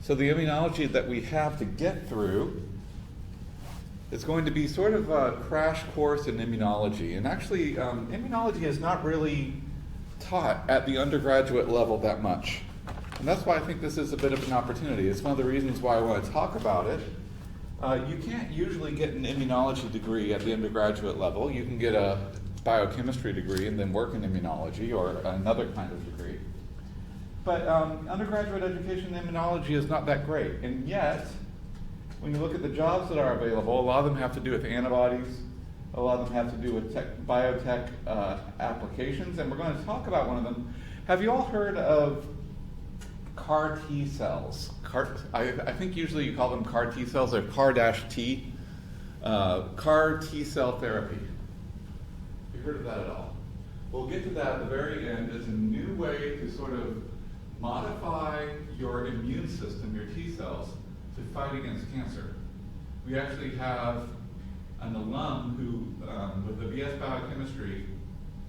So the immunology that we have to get through is going to be sort of a crash course in immunology. And actually, immunology is not really taught at the undergraduate level that much. And that's why I think this is a bit of an opportunity. It's one of the reasons why I want to talk about it. You can't usually get an immunology degree at the undergraduate level. You can get a biochemistry degree and then work in immunology or another kind of degree. But undergraduate education in immunology is not that great. And yet, when you look at the jobs that are available, a lot of them have to do with antibodies. A lot of them have to do with biotech applications. And we're going to talk about one of them. Have you all heard of CAR T cells? I think usually you call them CAR T cells or CAR-T. CAR T cell therapy. Have you heard of that at all? We'll get to that at the very end. It's a new way to sort of modify your immune system, your T cells, to fight against cancer. We actually have an alum who, with the BS Biochemistry,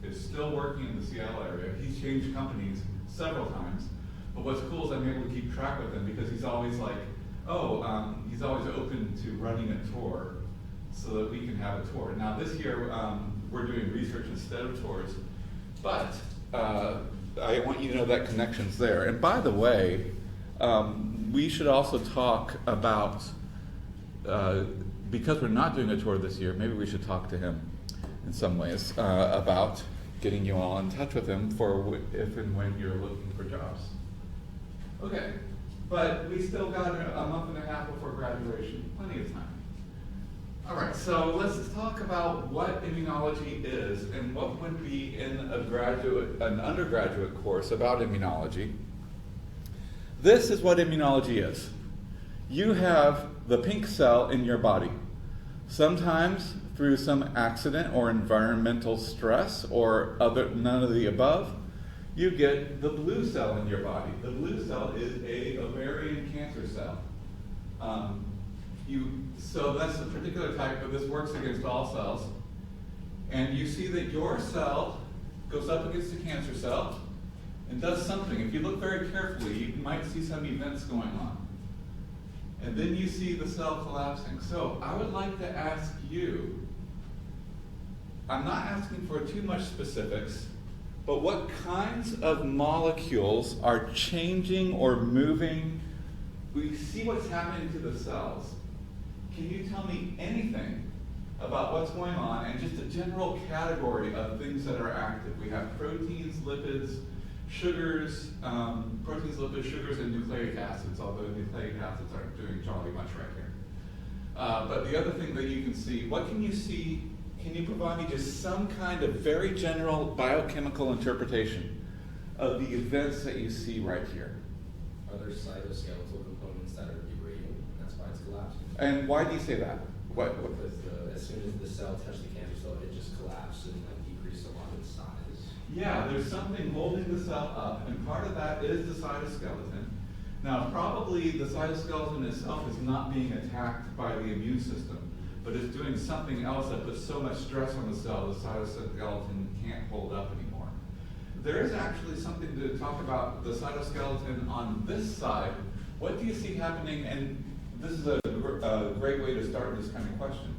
is still working in the Seattle area. He's changed companies several times. But what's cool is I'm able to keep track with him because he's always like, he's always open to running a tour so that we can have a tour. Now this year, we're doing research instead of tours, but I want you to know that connection's there. And by the way, we should also talk about, because we're not doing a tour this year, maybe we should talk to him in some ways about getting you all in touch with him for if and when you're looking for jobs. Okay, but we still got a month and a half before graduation, plenty of time. All right, so let's talk about what immunology is and what would be in an undergraduate course about immunology. This is what immunology is. You have the pink cell in your body. Sometimes through some accident or environmental stress or none of the above, you get the blue cell in your body. The blue cell is a ovarian cancer cell. So that's a particular type, but this works against all cells. And you see that your cell goes up against the cancer cell and does something. If you look very carefully, you might see some events going on. And then you see the cell collapsing. So I would like to ask you, I'm not asking for too much specifics, but what kinds of molecules are changing or moving? We see what's happening to the cells. Can you tell me anything about what's going on and just a general category of things that are active? We have proteins, lipids, sugars, and nucleic acids, although nucleic acids aren't doing jolly much right here. But the other thing that you can see, what can you see? Can you provide me just some kind of very general biochemical interpretation of the events that you see right here? Are there cytoskeletal components that are degrading, and that's why it's collapsing? And why do you say that? What? Because as soon as the cell touched the cancer cell, it just collapsed and decreased a lot in size. Yeah, there's something holding the cell up, and part of that is the cytoskeleton. Now, probably the cytoskeleton itself is not being attacked by the immune system, but it's doing something else that puts so much stress on the cell, the cytoskeleton can't hold up anymore. There is actually something to talk about the cytoskeleton on this side. What do you see happening? And this is a great way to start this kind of question.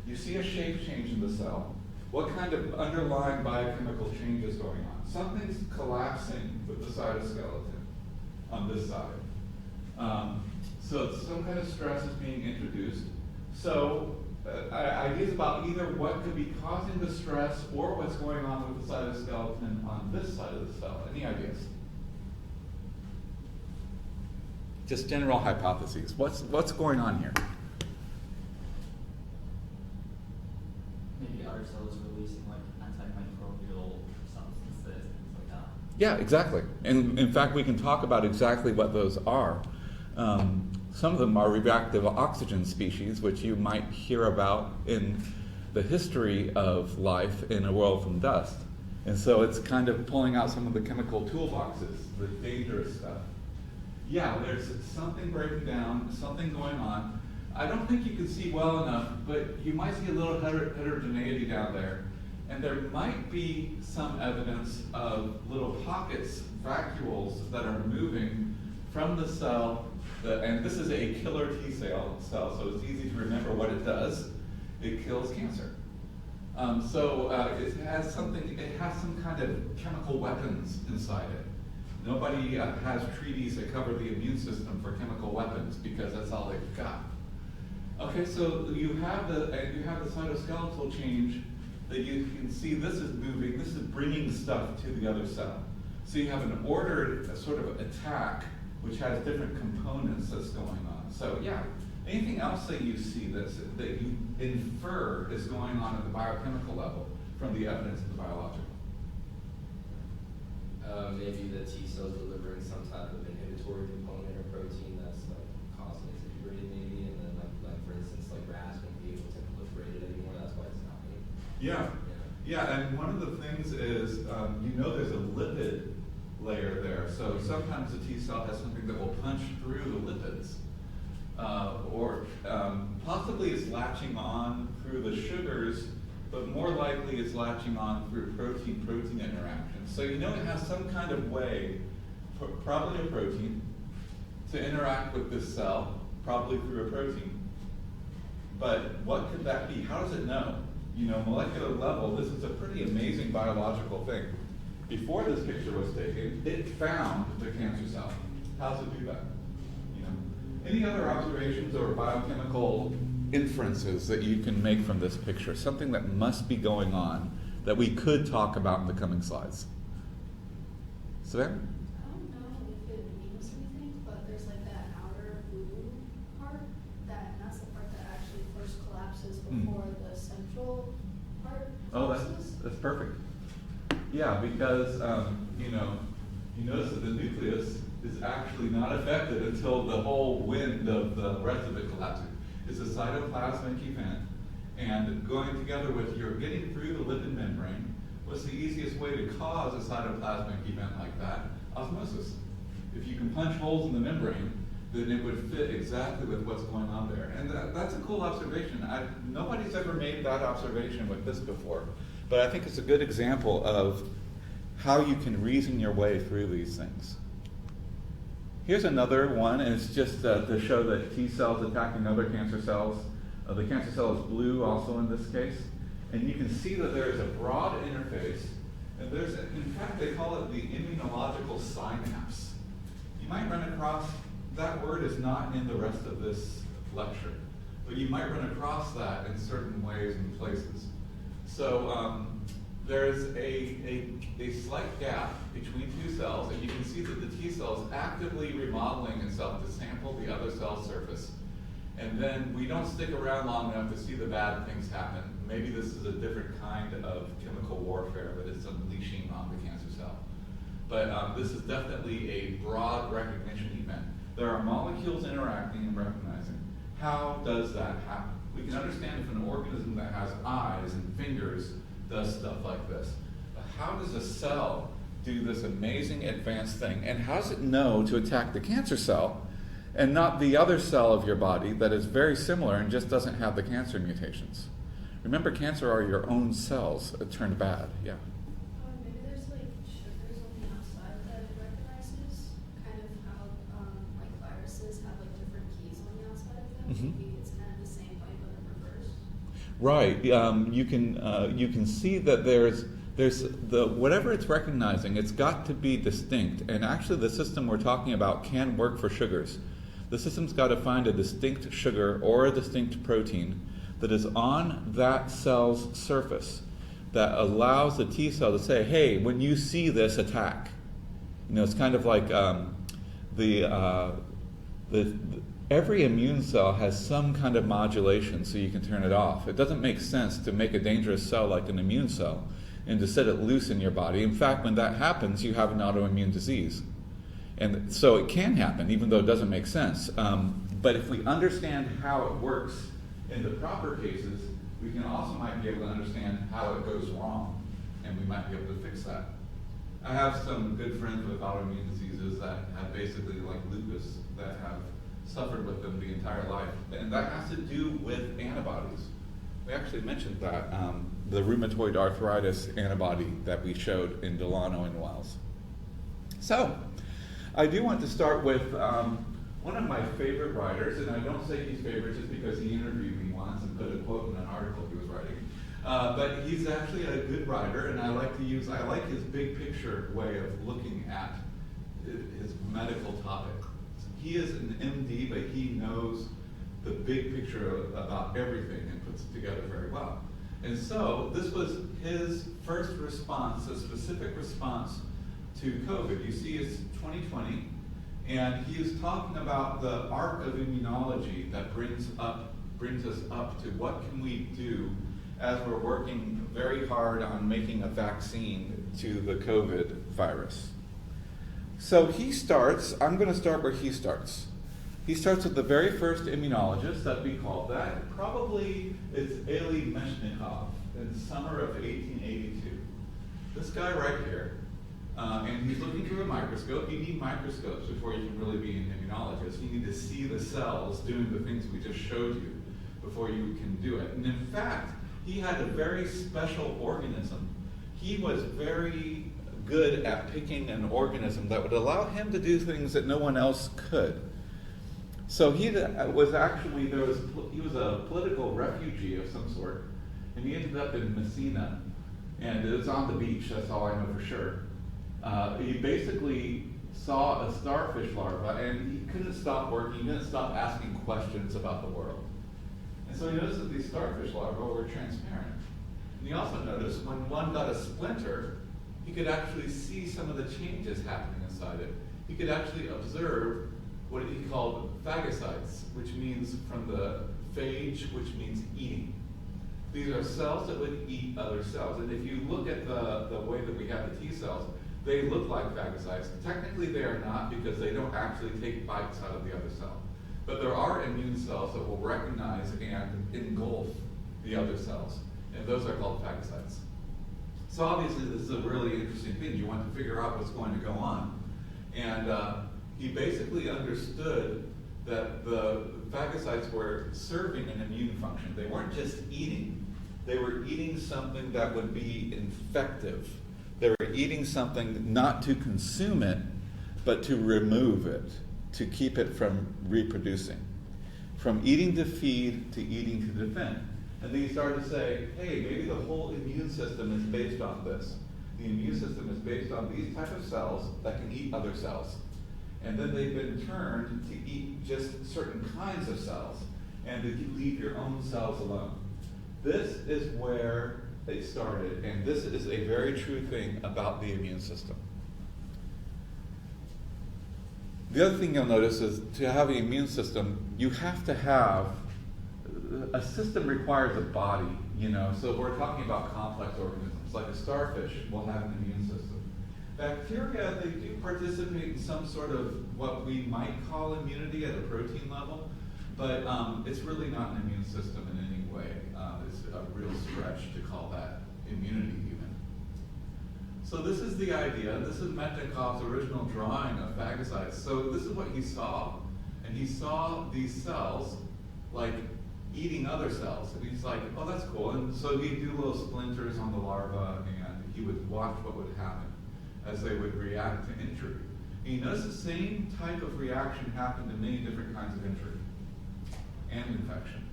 You see a shape change in the cell. What kind of underlying biochemical change is going on? Something's collapsing with the cytoskeleton on this side. So some kind of stress is being introduced. So ideas about either what could be causing the stress or what's going on with the cytoskeleton on this side of the cell. Any ideas? Just general hypotheses. What's going on here? Maybe other cells releasing like antimicrobial substances, things like that. Yeah, exactly. And in fact, we can talk about exactly what those are. Some of them are reactive oxygen species, which you might hear about in the history of life in A World from Dust. And so it's kind of pulling out some of the chemical toolboxes, the dangerous stuff. Yeah, there's something breaking down, something going on. I don't think you can see well enough, but you might see a little heterogeneity down there. And there might be some evidence of little pockets, vacuoles, that are moving from the cell And this is a killer T cell, so it's easy to remember what it does. It kills cancer. It has some kind of chemical weapons inside it. Nobody has treaties that cover the immune system for chemical weapons because that's all they've got. Okay, so you have the cytoskeletal change that you can see. This is moving. This is bringing stuff to the other cell. So you have an ordered sort of attack, which has different components that's going on. So yeah, anything else that you see that you infer is going on at the biochemical level from the evidence of the biological? Maybe the T cells delivering some type of inhibitory component or protein that's like causing it to degrade maybe, and then like for instance like RAS won't be able to proliferate it anymore. That's why it's dying. Yeah, and one of the things is there's a lipid layer there. So sometimes the T cell has something that will punch through the lipids, or possibly it's latching on through the sugars, but more likely it's latching on through protein-protein interactions. So it has some kind of way, probably a protein, to interact with this cell, probably through a protein. But what could that be? How does it know? Molecular level, this is a pretty amazing biological thing. Before this picture was taken, it found the cancer cell. How does it do that? Any other observations or biochemical inferences that you can make from this picture? Something that must be going on that we could talk about in the coming slides. Savannah? I don't know if it means anything, but there's like that outer blue part, that's the part that actually first collapses before the central part collapses. That's perfect. Yeah, because you notice that the nucleus is actually not affected until the whole wind of the rest of it collapses. It's a cytoplasmic event, and going together with you're getting through the lipid membrane. What's the easiest way to cause a cytoplasmic event like that? Osmosis. If you can punch holes in the membrane, then it would fit exactly with what's going on there. And that's a cool observation. Nobody's ever made that observation with this before, but I think it's a good example of how you can reason your way through these things. Here's another one, and it's just to show that T cells attacking other cancer cells. The cancer cell is blue also in this case. And you can see that there is a broad interface, and in fact, they call it the immunological synapse. You might run across, that word is not in the rest of this lecture, but you might run across that in certain ways and places. So there's a slight gap between two cells, and you can see that the T cell is actively remodeling itself to sample the other cell surface. And then we don't stick around long enough to see the bad things happen. Maybe this is a different kind of chemical warfare that it's unleashing on the cancer cell. But this is definitely a broad recognition event. There are molecules interacting and recognizing. How does that happen? We can understand if an organism that has eyes and fingers does stuff like this. But how does a cell do this amazing advanced thing? And how does it know to attack the cancer cell and not the other cell of your body that is very similar and just doesn't have the cancer mutations? Remember, cancer are your own cells turned bad. Yeah. Maybe there's like sugars on the outside that it recognizes, kind of how like viruses have like different keys on the outside of them. Mhm. Maybe it's kind of the same way but in reverse. Right. You can see that there's the whatever it's recognizing, it's got to be distinct. And actually, the system we're talking about can work for sugars. The system's got to find a distinct sugar or a distinct protein that is on that cell's surface that allows the T cell to say, hey, when you see this, attack. It's kind of like every immune cell has some kind of modulation so you can turn it off. It doesn't make sense to make a dangerous cell like an immune cell and to set it loose in your body. In fact, when that happens, you have an autoimmune disease. And so it can happen, even though it doesn't make sense. But if we understand how it works in the proper cases, we can also might be able to understand how it goes wrong, and we might be able to fix that. I have some good friends with autoimmune diseases that have basically like lupus that have suffered with them the entire life, and that has to do with antibodies. We actually mentioned that, the rheumatoid arthritis antibody that we showed in Delano and Wells. So, I do want to start with one of my favorite writers, and I don't say he's favorite just because he interviewed me once and put a quote in an article he was writing, but he's actually a good writer, and I like his big picture way of looking at his medical topic. He is an MD, but he knows the big picture about everything and puts it together very well. And so this was his first response, a specific response to COVID. You see it's 2020, and he is talking about the arc of immunology that brings us up to what can we do as we're working very hard on making a vaccine to the COVID virus. So I'm going to start where he starts. He starts with the very first immunologist that we called that. Probably it's Elie Metchnikoff in the summer of 1882. This guy right here, and he's looking through a microscope. You need microscopes before you can really be an immunologist. You need to see the cells doing the things we just showed you before you can do it. And in fact, he had a very special organism. He was very good at picking an organism that would allow him to do things that no one else could. So he was a political refugee of some sort, and he ended up in Messina, and it was on the beach, that's all I know for sure. He basically saw a starfish larva, and he couldn't stop working, he couldn't stop asking questions about the world. And so he noticed that these starfish larvae were transparent. And he also noticed when one got a splinter, he could actually see some of the changes happening inside it. He could actually observe what he called phagocytes, which means from the phage, which means eating. These are cells that would eat other cells. And if you look at the way that we have the T cells, they look like phagocytes. Technically they are not, because they don't actually take bites out of the other cell. But there are immune cells that will recognize and engulf the other cells. And those are called phagocytes. So obviously this is a really interesting thing. You want to figure out what's going to go on. And he basically understood that the phagocytes were serving an immune function. They weren't just eating. They were eating something that would be infective. They were eating something not to consume it, but to remove it, to keep it from reproducing. From eating to feed to eating to defend. And then he started to say, hey, maybe the whole immune system is based on this. The immune system is based on these type of cells that can eat other cells. And then they've been turned to eat just certain kinds of cells and to leave your own cells alone. This is where they started, and this is a very true thing about the immune system. The other thing you'll notice is to have an immune system, you have to have, a system requires a body, so we're talking about complex organisms, like a starfish will have an immune system. Bacteria, they do participate in some sort of what we might call immunity at a protein level, but it's really not an immune system in any way. It's a real stretch to call that immunity even. So this is the idea. This is Metchnikoff's original drawing of phagocytes. So this is what he saw. And he saw these cells like eating other cells. And he's like, oh, that's cool. And so he'd do little splinters on the larva, and he would watch what would happen as they would react to injury. And he noticed the same type of reaction happened to many different kinds of injury and infection.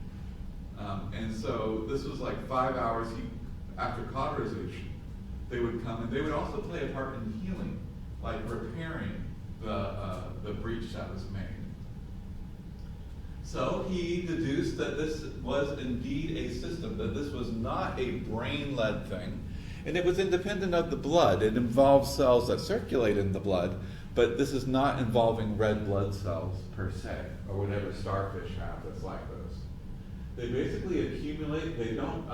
And so this was like 5 hours after cauterization. They would come, and they would also play a part in healing, like repairing the breach that was made. So he deduced that this was indeed a system, that this was not a brain-led thing, and it was independent of the blood. It involves cells that circulate in the blood, but this is not involving red blood cells per se, or whatever starfish have that's like those. They basically accumulate. They don't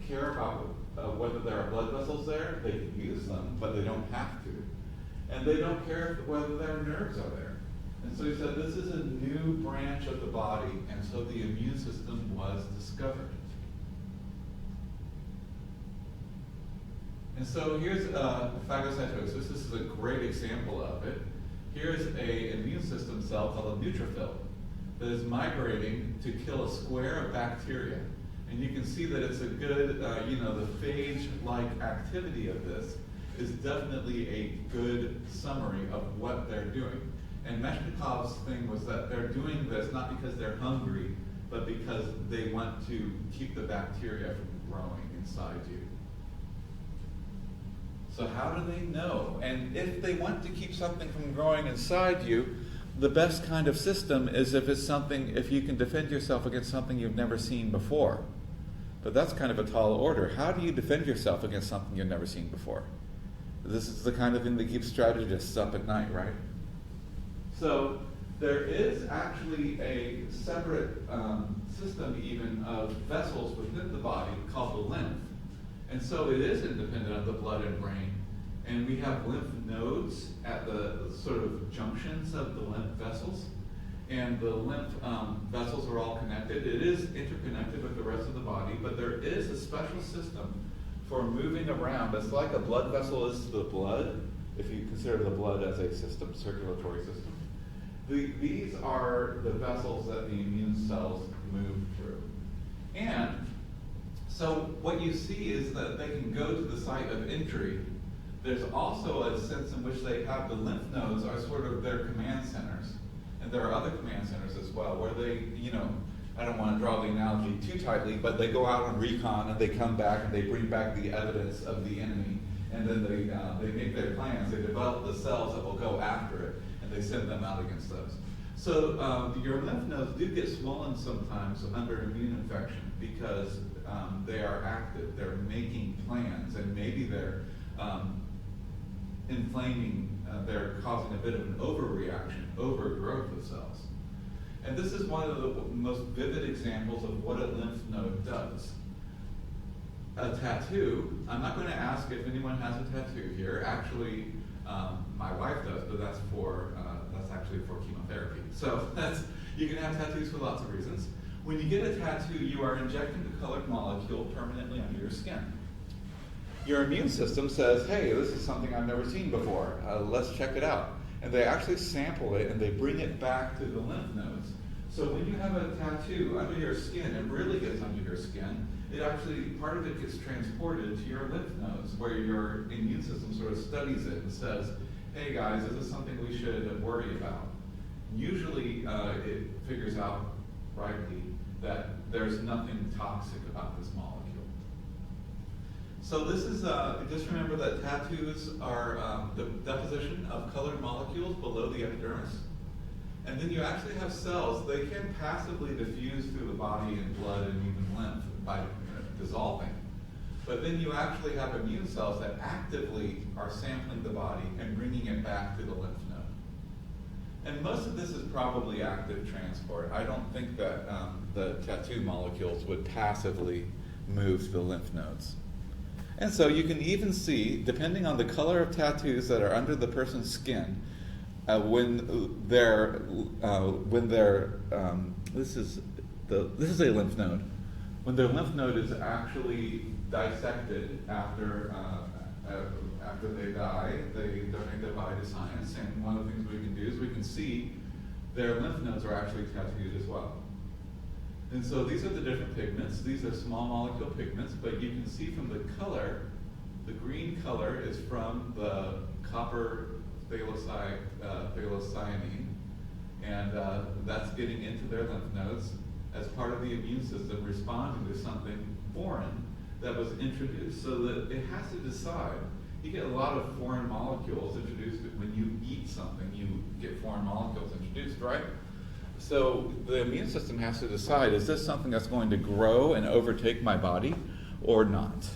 care about whether there are blood vessels there. They can use them, but they don't have to. And they don't care whether their nerves are there. And so he said this is a new branch of the body, and so the immune system was discovered. And so here's phagocytosis. This is a great example of it. Here's an immune system cell called a neutrophil that is migrating to kill a square of bacteria. And you can see that it's a good, the phage-like activity of this is definitely a good summary of what they're doing. And Metchnikoff's thing was that they're doing this not because they're hungry, but because they want to keep the bacteria from growing inside you. So how do they know? And if they want to keep something from growing inside you, the best kind of system is if you can defend yourself against something you've never seen before. But that's kind of a tall order. How do you defend yourself against something you've never seen before? This is the kind of thing that keeps strategists up at night, right? So there is actually a separate system even of vessels within the body called the lymph. And so it is independent of the blood and brain. And we have lymph nodes at the sort of junctions of the lymph vessels. And the lymph vessels are all connected. It is interconnected with the rest of the body, but there is a special system for moving around. It's like a blood vessel is to the blood, if you consider the blood as a system, circulatory system. These are the vessels that the immune cells move through. And so what you see is that they can go to the site of entry. There's also a sense in which they have the lymph nodes are sort of their command centers. And there are other command centers as well, where they, I don't want to draw the analogy too tightly, but they go out on recon and they come back and they bring back the evidence of the enemy. And then they make their plans, they develop the cells that will go after it, and they send them out against those. So your lymph nodes do get swollen sometimes under immune infection because they are active, they're making plans, and maybe they're inflaming, they're causing a bit of an overreaction, overgrowth of cells. And this is one of the most vivid examples of what a lymph node does. A tattoo, I'm not going to ask if anyone has a tattoo here. Actually, my wife does, but that's actually for chemotherapy. So you can have tattoos for lots of reasons. When you get a tattoo, you are injecting the colored molecule permanently under your skin. Your immune system says, hey, this is something I've never seen before. Let's check it out. And they actually sample it and they bring it back to the lymph nodes. So when you have a tattoo under your skin, it really gets under your skin. It actually, part of it gets transported to your lymph nodes where your immune system sort of studies it and says, hey guys, is this something we should worry about? Usually it figures out rightly that there's nothing toxic about this molecule. So this is, just remember that tattoos are the deposition of colored molecules below the epidermis. And then you actually have cells, they can passively diffuse through the body in blood and even lymph by dissolving. But then you actually have immune cells that actively are sampling the body and bringing it back to the lymph node. And most of this is probably active transport. I don't think that the tattoo molecules would passively move to the lymph nodes. And so you can even see, depending on the color of tattoos that are under the person's skin, this is a lymph node. When their lymph node is actually dissected after they die, they donate their body to science. And one of the things we can do is we can see their lymph nodes are actually tattooed as well. And so these are the different pigments. These are small molecule pigments, but you can see from the color, the green color is from the copper phthalocyanine, and that's getting into their lymph nodes as part of the immune system responding to something foreign that was introduced, so that it has to decide. You get a lot of foreign molecules introduced. When you eat something, you get foreign molecules introduced, right? So the immune system has to decide, is this something that's going to grow and overtake my body or not?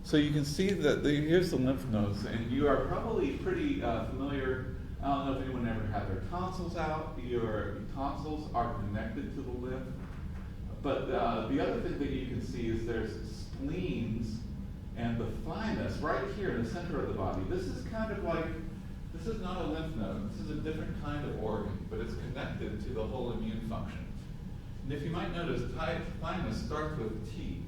So you can see that here's the lymph nodes, and you are probably pretty familiar. I don't know if anyone ever had their tonsils out. Your tonsils are connected to the lymph. But the other thing that you can see is there's spleens and the thymus right here in the center of the body. This is kind of like, this is not a lymph node. This is a different kind of organ, but it's connected to the whole immune function. And if you might notice, thymus starts with T.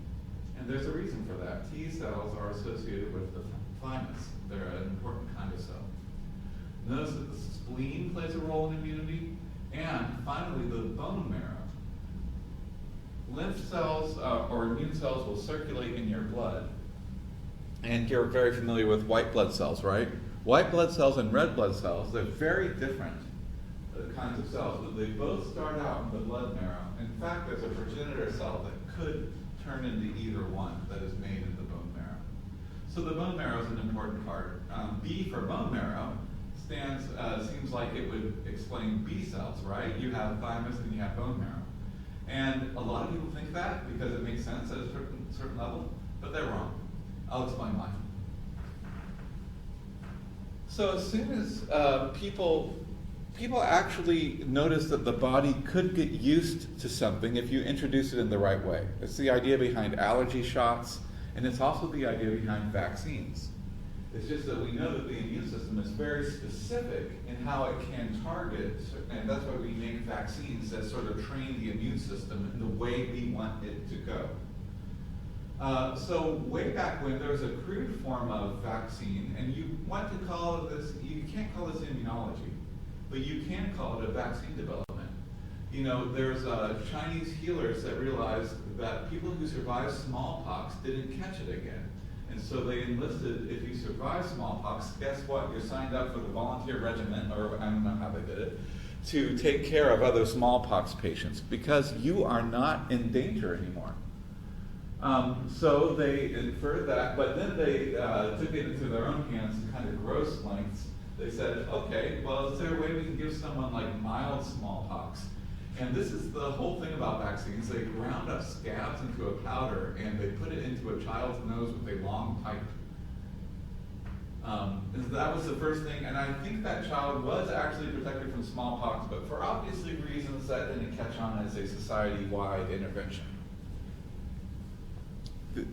And there's a reason for that. T cells are associated with the thymus. They're an important kind of cell. Notice that the spleen plays a role in immunity. And finally, the bone marrow. Lymph cells or immune cells will circulate in your blood. And you're very familiar with white blood cells, right? White blood cells and red blood cells, they're very different kinds of cells, but they both start out in the blood marrow. In fact, there's a progenitor cell that could turn into either one that is made in the bone marrow. So the bone marrow is an important part. B for bone marrow seems like it would explain B cells, right? You have thymus and you have bone marrow. And a lot of people think that because it makes sense at a certain level, but they're wrong. I'll explain why. So as soon as people actually notice that the body could get used to something if you introduce it in the right way. It's the idea behind allergy shots, and it's also the idea behind vaccines. It's just that we know that the immune system is very specific in how it can target, and that's why we make vaccines that sort of train the immune system in the way we want it to go. So way back when, there was a crude form of vaccine, and you want to call this, you can't call this immunology, but you can call it a vaccine development. You know, there's Chinese healers that realized that people who survived smallpox didn't catch it again. And so they enlisted, if you survive smallpox, guess what? You're signed up for the volunteer regiment, or I don't know how they did it, to take care of other smallpox patients because you are not in danger anymore. So they inferred that, but then they took it into their own hands in kind of gross lengths. They said, okay, well, is there a way we can give someone like mild smallpox? And this is the whole thing about vaccines. They ground up scabs into a powder and they put it into a child's nose with a long pipe. And that was the first thing, and I think that child was actually protected from smallpox, but for obviously reasons that didn't catch on as a society-wide intervention.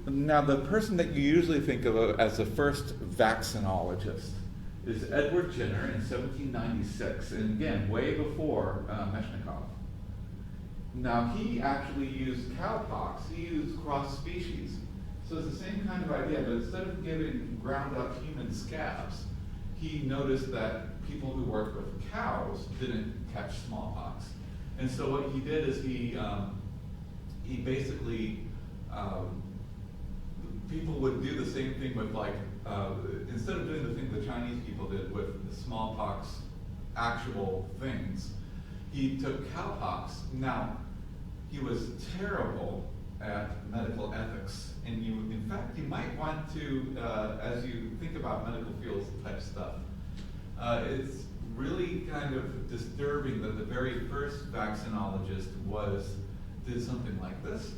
Now, the person that you usually think of as the first vaccinologist is Edward Jenner in 1796, and again, way before Metchnikoff. Now, he actually used cowpox. He used cross species. So it's the same kind of idea, but instead of giving ground up human scabs, he noticed that people who worked with cows didn't catch smallpox. And so what he did is he basically, people would do the same thing with instead of doing the thing the Chinese people did with the smallpox actual things, he took cowpox. Now, he was terrible at medical ethics, and in fact, you might want to, as you think about medical fields type stuff, it's really kind of disturbing that the very first vaccinologist did something like this.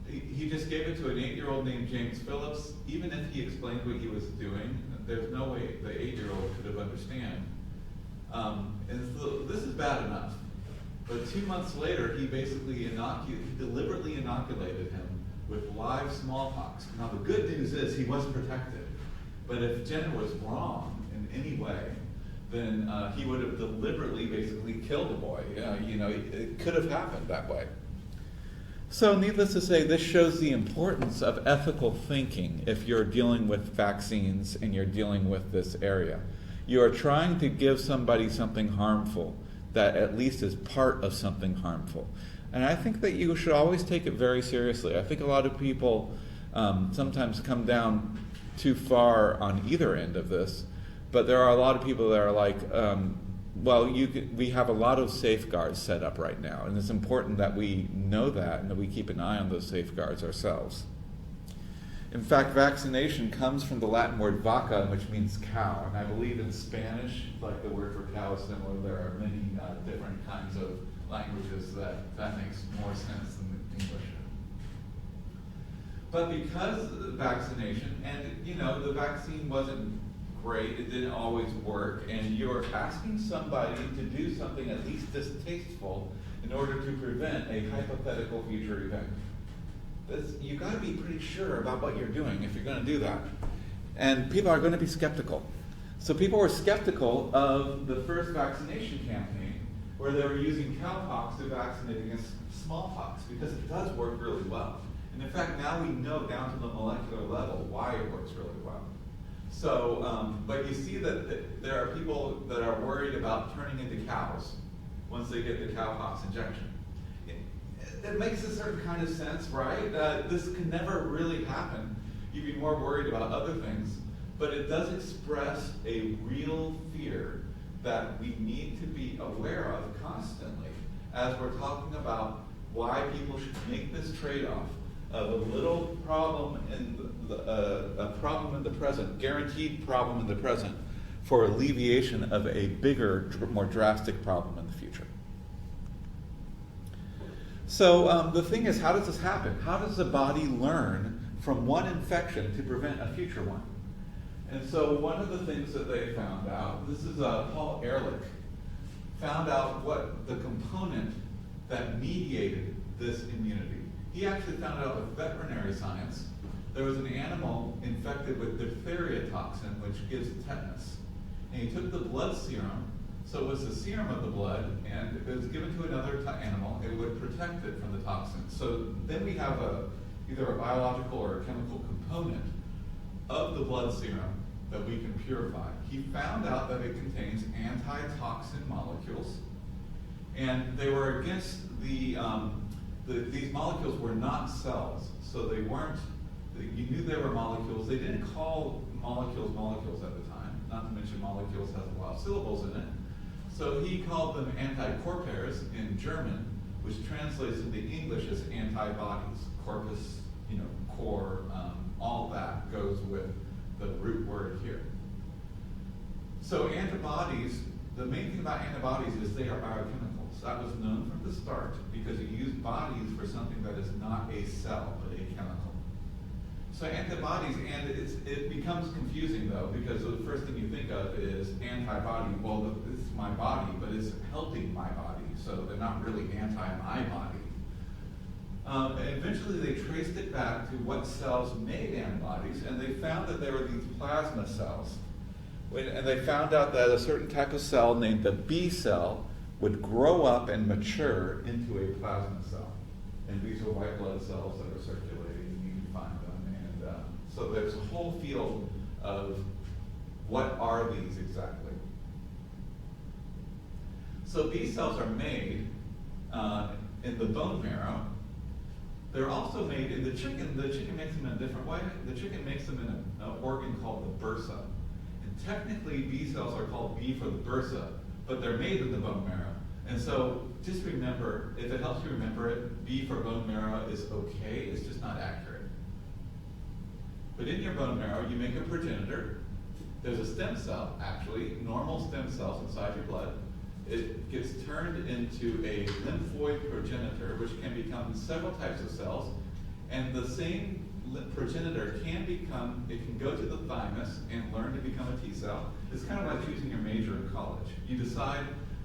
He just gave it to an 8-year-old named James Phillips. Even if he explained what he was doing, there's no way the 8-year-old could have understood. And so this is bad enough. But 2 months later, he basically deliberately inoculated him with live smallpox. Now the good news is he was protected. But if Jenner was wrong in any way, then he would have deliberately basically killed the boy. It could have happened that way. So needless to say, this shows the importance of ethical thinking if you're dealing with vaccines and you're dealing with this area. You are trying to give somebody something harmful that at least is part of something harmful. And I think that you should always take it very seriously. I think a lot of people sometimes come down too far on either end of this, but there are a lot of people that are like, we have a lot of safeguards set up right now, and it's important that we know that and that we keep an eye on those safeguards ourselves. In fact, vaccination comes from the Latin word vaca, which means cow, and I believe in Spanish, like the word for cow is similar. There are many different kinds of languages that makes more sense than English. But because vaccination, and the vaccine wasn't great, it didn't always work, and you're asking somebody to do something at least distasteful in order to prevent a hypothetical future event. You've got to be pretty sure about what you're doing if you're going to do that. And people are going to be skeptical. So people were skeptical of the first vaccination campaign where they were using cowpox to vaccinate against smallpox because it does work really well. And in fact, now we know down to the molecular level why it works really well. So, but you see that there are people that are worried about turning into cows once they get the cowpox injection. It makes a certain kind of sense, right? This can never really happen. You'd be more worried about other things. but it does express a real fear that we need to be aware of constantly as we're talking about why people should make this trade-off of a little problem in a problem in the present, guaranteed problem in the present, for alleviation of a bigger, more drastic problem in the future. So the thing is, how does this happen? How does the body learn from one infection to prevent a future one? And so one of the things that they found out, this is Paul Ehrlich, found out what the component that mediated this immunity. He actually found out with veterinary science. There was an animal infected with diphtheria toxin, which gives tetanus. And he took the blood serum, so it was the serum of the blood, and if it was given to another animal, it would protect it from the toxin. So then we have either a biological or a chemical component of the blood serum that we can purify. He found out that it contains anti-toxin molecules, and they were against these molecules were not cells, so they weren't, you knew they were molecules. They didn't call molecules molecules at the time, not to mention molecules has a lot of syllables in it. So he called them anticorpors in German, which translates into English as antibodies. Corpus, core, all that goes with the root word here. So antibodies, the main thing about antibodies is they are biochemicals. That was known from the start because you use bodies for something that is not a cell, but a chemical. So antibodies, and it becomes confusing though, because the first thing you think of is antibody. Well, it's my body, but it's helping my body, so they're not really anti-my body. And eventually they traced it back to what cells made antibodies, and they found that there were these plasma cells. And they found out that a certain type of cell named the B cell would grow up and mature into a plasma cell. And these are white blood cells that are circulating, and you can find them. And so there's a whole field of what are these exactly. So B cells are made in the bone marrow. They're also made in the chicken. The chicken makes them in a different way. The chicken makes them in an organ called the bursa. And technically, B cells are called B for the bursa, but they're made in the bone marrow. And so just remember, if it helps you remember it, B for bone marrow is okay. It's just not accurate. But in your bone marrow, you make a progenitor. There's a stem cell, actually, normal stem cells inside your blood. It gets turned into a lymphoid progenitor, which can become several types of cells. And the same progenitor can go to the thymus and learn to become a T cell. It's kind of like choosing your major in college. You decide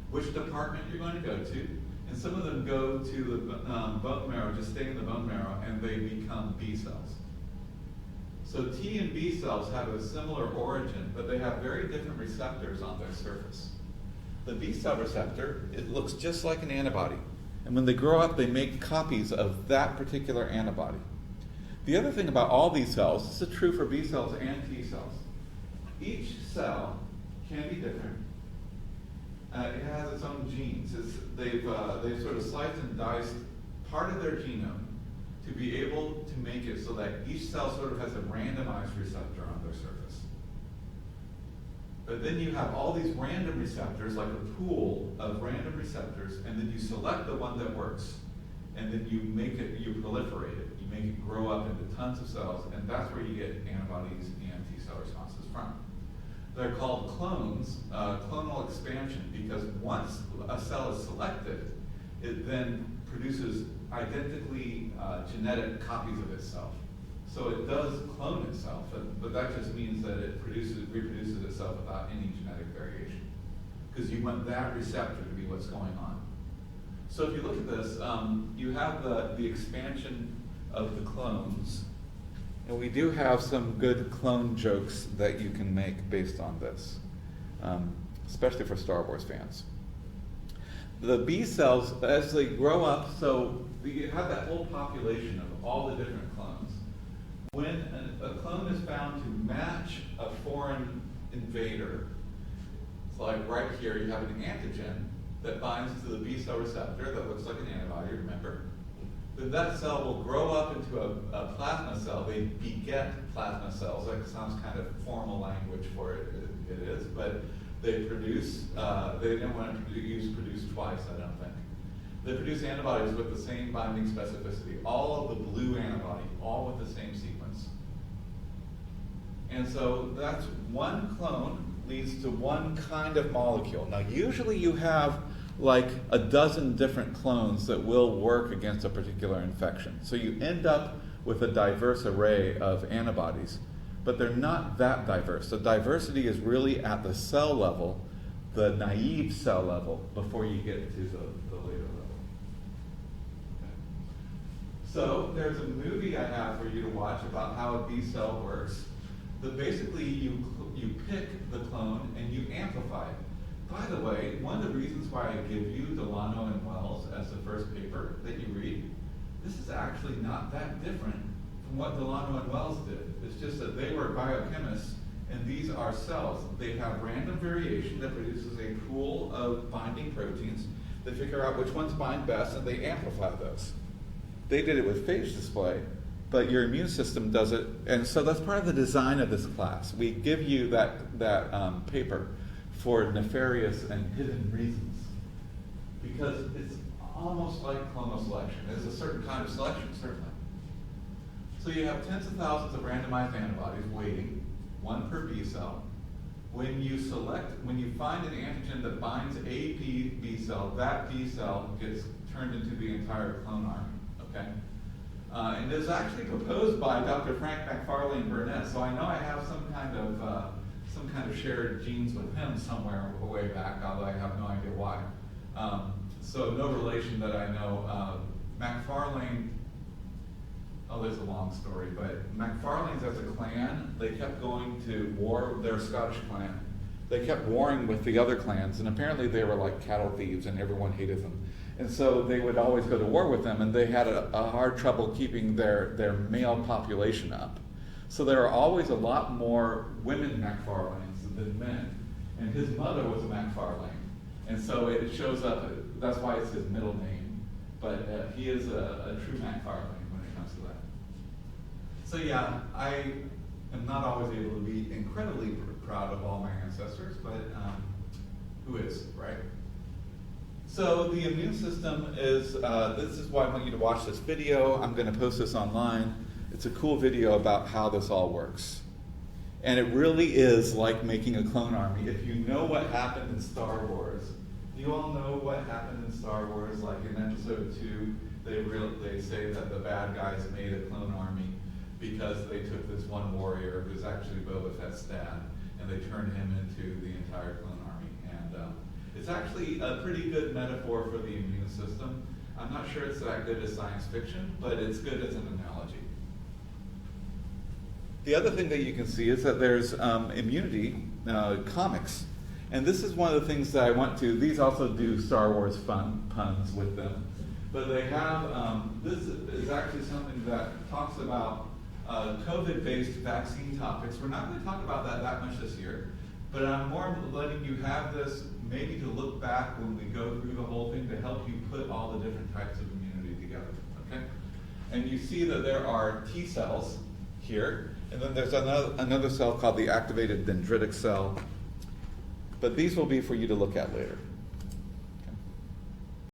which department you're going to go to, and some of them go to the bone marrow, just stay in the bone marrow, and they become B cells. So T and B cells have a similar origin, but they have very different receptors on their surface. The B cell receptor, it looks just like an antibody. And when they grow up, they make copies of that particular antibody. The other thing about all these cells, this is true for B cells and T cells. Each cell can be different. It has its own genes. They've sort of sliced and diced part of their genome to be able to make it so that each cell sort of has a randomized receptor on their surface. But then you have all these random receptors, like a pool of random receptors, and then you select the one that works, and then you proliferate it. You make it grow up into tons of cells, and that's where you get antibodies and T cell responses from. They're called clones, clonal expansion, because once a cell is selected, it then produces identically genetic copies of itself. So it does clone itself, but that just means that it reproduces itself without any genetic variation, because you want that receptor to be what's going on. So if you look at this, you have the expansion of the clones, and we do have some good clone jokes that you can make based on this, especially for Star Wars fans. The B cells, as they grow up, so you have that whole population of all the different clones. When a clone is found to match a foreign invader, it's like right here you have an antigen that binds to the B cell receptor that looks like an antibody, remember? then that cell will grow up into a plasma cell. They beget plasma cells. That sounds kind of formal language for it. It is, but they produce. They don't want to use produce twice, I don't think. They produce antibodies with the same binding specificity. All of the blue antibody, all with the same sequence. And so that's one clone leads to one kind of molecule. Now, usually you have like a dozen different clones that will work against a particular infection. So you end up with a diverse array of antibodies, but they're not that diverse. The diversity is really at the cell level, the naive cell level, before you get to the later level. Okay. So there's a movie I have for you to watch about how a B cell works. That basically you pick the clone and you amplify it. By the way, one of the reasons why I give you Delano and Wells as the first paper that you read, this is actually not that different from what Delano and Wells did. It's just that they were biochemists and these are cells. They have random variation that produces a pool of binding proteins. They figure out which ones bind best and they amplify those. They did it with phage display, but your immune system does it. And so that's part of the design of this class. We give you that paper for nefarious and hidden reasons, because it's almost like clonal selection. It's a certain kind of selection, certainly. So you have tens of thousands of randomized antibodies waiting, one per B cell. When you find an antigen that binds a B cell, that B cell gets turned into the entire clone army, okay? And it was actually proposed by Dr. Frank McFarlane Burnett, so I know I have some kind of shared genes with him somewhere way back, although I have no idea why. So no relation that I know. McFarlane, there's a long story, but McFarlane's as a clan, they kept going to war, they're a Scottish clan. They kept warring with the other clans, and apparently they were like cattle thieves and everyone hated them. And so they would always go to war with them, and they had a hard trouble keeping their male population up. So there are always a lot more women McFarlanes than men. And his mother was a McFarlane. And so it shows up, that's why it's his middle name. But he is a true McFarlane when it comes to that. So yeah, I am not always able to be incredibly proud of all my ancestors, but who is, right? So the immune system is, this is why I want you to watch this video. I'm going to post this online. It's a cool video about how this all works. And it really is like making a clone army. If you know what happened in Star Wars, you all know what happened in Star Wars, like in episode 2, they say that the bad guys made a clone army because they took this one warrior who's actually Boba Fett's dad, and they turned him into the entire clone army. And it's actually a pretty good metaphor for the immune system. I'm not sure it's that good as science fiction, but it's good as an analogy. The other thing that you can see is that there's immunity comics. And this is one of the things that I want to, these also do Star Wars puns with them. But they have, this is actually something that talks about COVID-based vaccine topics. We're not going to talk about that much this year, but I'm more letting you have this maybe to look back when we go through the whole thing to help you put all the different types of immunity together, okay? And you see that there are T cells here, and then there's another cell called the activated dendritic cell. But these will be for you to look at later.